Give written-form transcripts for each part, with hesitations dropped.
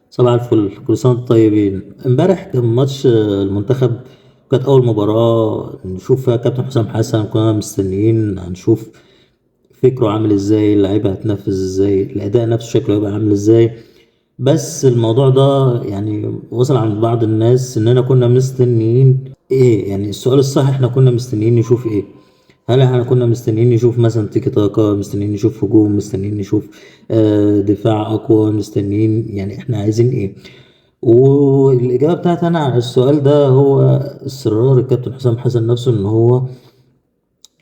صباح الفل، كل سنة وانتم طيبين. امبارح كان ماتش المنتخب. كانت أول مباراة نشوف فيها كابتن حسام حسن، كنا مستنيين هنشوف فكره عامل ازاي، اللعيبة هتنفذ ازاي، الأداء نفسه شكله هيبقى عامل ازاي. بس الموضوع ده يعني وصل عند بعض الناس إننا كنا مستنيين ايه. يعني السؤال الصح احنا كنا مستنيين نشوف ايه؟ هل احنا كنا مستنيين نشوف مثلا تيكي تاكا، مستنيين نشوف هجوم، مستنيين نشوف دفاع أقوى، مستنيين يعني احنا عايزين ايه؟ والإجابة بتاعتي أنا على السؤال ده هو إصرار الكابتن حسام حسن نفسه إن هو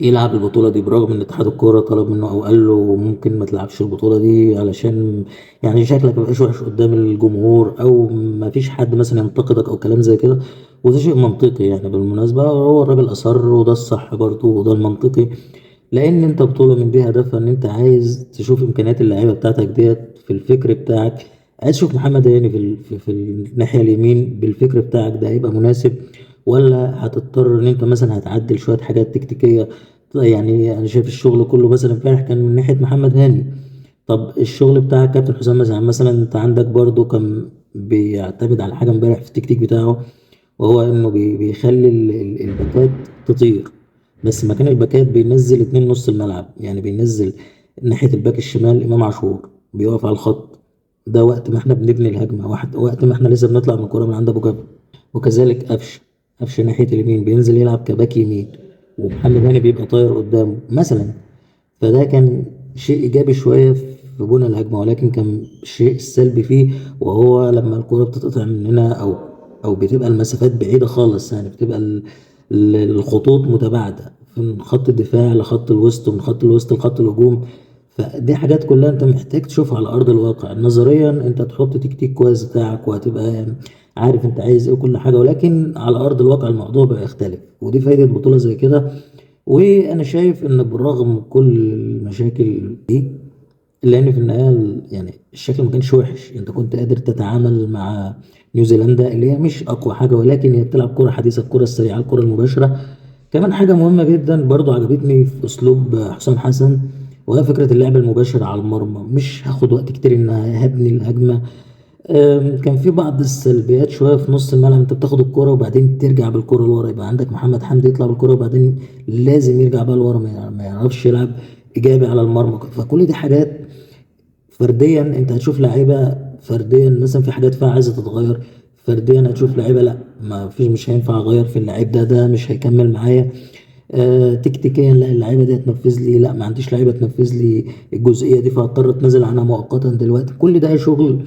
يلعب البطولة دي، برغم إن اتحاد الكورة طلب منه أو قال له ممكن ما تلعبش البطولة دي علشان يعني شكلك مبقاش وحش قدام الجمهور، أو ما فيش حد مثلا ينتقدك أو كلام زي كده. وده شيء منطقي يعني، بالمناسبة هو الراجل أصر، وده الصح برضه وده المنطقي. لأن أنت بطولة من دي هدفها إن أنت عايز تشوف إمكانيات اللعيبة بتاعتك ديت في الفكر بتاعك. عايز تشوف محمد هاني في الناحية اليمين بالفكر بتاعك ده هيبقى مناسب، ولا هتضطر ان انت مثلا هتعدل شويه حاجات تكتيكيه. يعني انا شايف الشغل كله مثلا امبارح كان من ناحيه محمد هاني. طب الشغل بتاع كابتن حسام مثلا انت عندك برضو كان بيعتمد على حاجه امبارح في التكتيك بتاعه، وهو انه بيخلي الباكات تطير. بس مكان الباكات بينزل اتنين نص الملعب، يعني بينزل ناحيه الباك الشمال امام عاشور بيقف على الخط. ده وقت ما احنا بنبني الهجمه، وقت ما احنا لسه بنطلع من الكوره من عند ابو جبل. وكذلك قفشه ناحيه اليمين بينزل يلعب كباك يمين، ومحمد هاني بيبقى طاير قدامه مثلا. فده كان شيء ايجابي شويه في بنى الهجمه، ولكن كان شيء سلبي فيه وهو لما الكوره بتتقطع مننا، او بتبقى المسافات بعيده خالص، يعني بتبقى الخطوط متباعده من خط الدفاع لخط الوسط، ومن خط الوسط لخط الهجوم. فدي حاجات كلها انت محتاج تشوفها على ارض الواقع. نظريا انت تحط تكتيك كويس بتاعك وهتبقى يعني عارف انت عايز ايه وكل حاجه، ولكن على ارض الواقع الموضوع بقى يختلف، ودي فايده بطوله زي كده. وانا شايف ان بالرغم من كل المشاكل دي، الا ان في النهايه يعني الشكل ما كانش وحش. انت كنت قادر تتعامل مع نيوزيلندا اللي هي مش اقوى حاجه، ولكن هي بتلعب كره حديثه، الكره السريعه، الكره المباشره. كمان حاجه مهمه جدا برضو عجبتني في اسلوب حسام حسن، وهي فكره اللعب المباشر على المرمى. مش هاخد وقت كتير ان هبني الهجمه. كان في بعض السلبيات شويه في نص الملعب، انت بتاخد الكرة وبعدين ترجع بالكرة لورا، يبقى عندك محمد حمدي يطلع بالكرة وبعدين لازم يرجع بقى لورا، ما يعرفش يلعب ايجابي على المرمى. فكل دي حاجات فرديا انت هتشوف لعيبه فرديا مثلا في حاجات فيها عايزه تتغير. فرديا هتشوف لعيبه لا ما فيش، مش هينفع اغير في اللعيب ده مش هيكمل معايا. تكتيكيا لا، اللعيبه دي هتنفذ لي، لا ما عنديش لعيبه تنفذ لي الجزئيه دي، فهضطر اتنازل عنها مؤقتا دلوقتي. كل ده شغل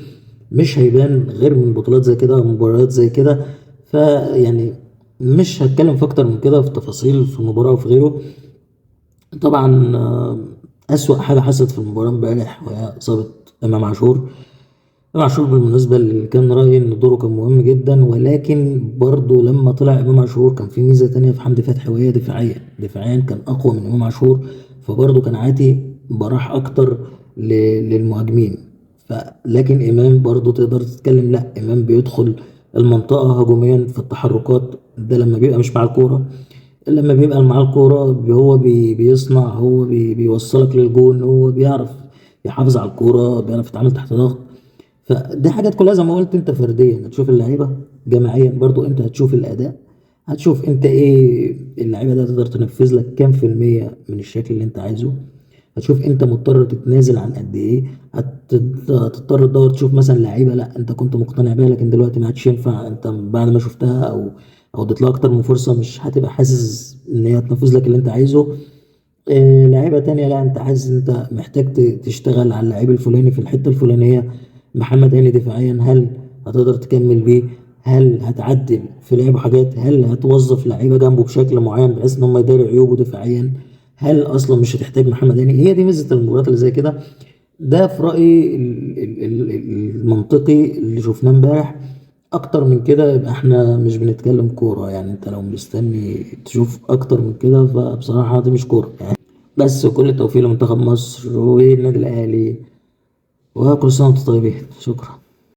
مش هيبان غير من بطولات زي كده ومباريات زي كده. فيعني مش هتكلم في اكتر من كده في تفاصيل في المباراه وفي غيره. طبعا أسوأ حاجة حصلت في المباراة امبارح وهي إصابة إمام عاشور. إمام عاشور بالمناسبة اللي كان رأيي إن دوره كان مهم جدا، ولكن برضه لما طلع إمام عاشور كان في ميزة تانية في حمدي فتحي، وهي دفاعيا كان أقوى من إمام عاشور. فبرضه كان عاتي براح أكتر للمهاجمين. لكن إمام برضه تقدر تتكلم، لا إمام بيدخل المنطقة هجوميا في التحركات ده لما بيبقى مش مع الكورة. لما بيبقى معاه الكورة هو بيصنع، هو بيوصلك للجون، هو بيعرف يحافظ على الكورة، بيعرف يتعامل تحت ضغط. فدي حاجات كلها زي ما قلت، انت فرديا هتشوف اللعيبة، جماعيا برضو انت هتشوف الأداء. هتشوف انت ايه اللعيبة ده تقدر تنفذ لك كام في المية من الشكل اللي انت عايزه. هتشوف انت مضطر تتنازل عن قد ايه. هتضطر تدور تشوف مثلا لعيبه لا انت كنت مقتنع بيها لكن دلوقتي ما عادش ينفع، انت بعد ما شفتها او اديت لها اكتر من فرصه مش هتبقى حاسس ان هي تنفذ لك اللي انت عايزه. لعيبه تانية لا انت حاسس ان انت محتاج تشتغل على اللعيب الفلاني في الحته الفلانيه. محمد هاني دفاعيا هل هتقدر تكمل بيه؟ هل هتعدل في لعبه حاجات؟ هل هتوظف لعيبه جنبه بشكل معين بحيث ان هم يداروا عيوبه دفاعيا؟ هل اصلا مش هتحتاج محمد هاني؟ هي دي ميزه المباريات اللي زي كده. ده في رايي المنطقي اللي شفناه امبارح. اكتر من كده يبقى احنا مش بنتكلم كوره. يعني انت لو مستني تشوف اكتر من كده فبصراحه دي مش كوره يعني. بس وكل التوفيق لمنتخب مصر والنادي الاهلي، وكل سنه وانتم طيبين. شكرا.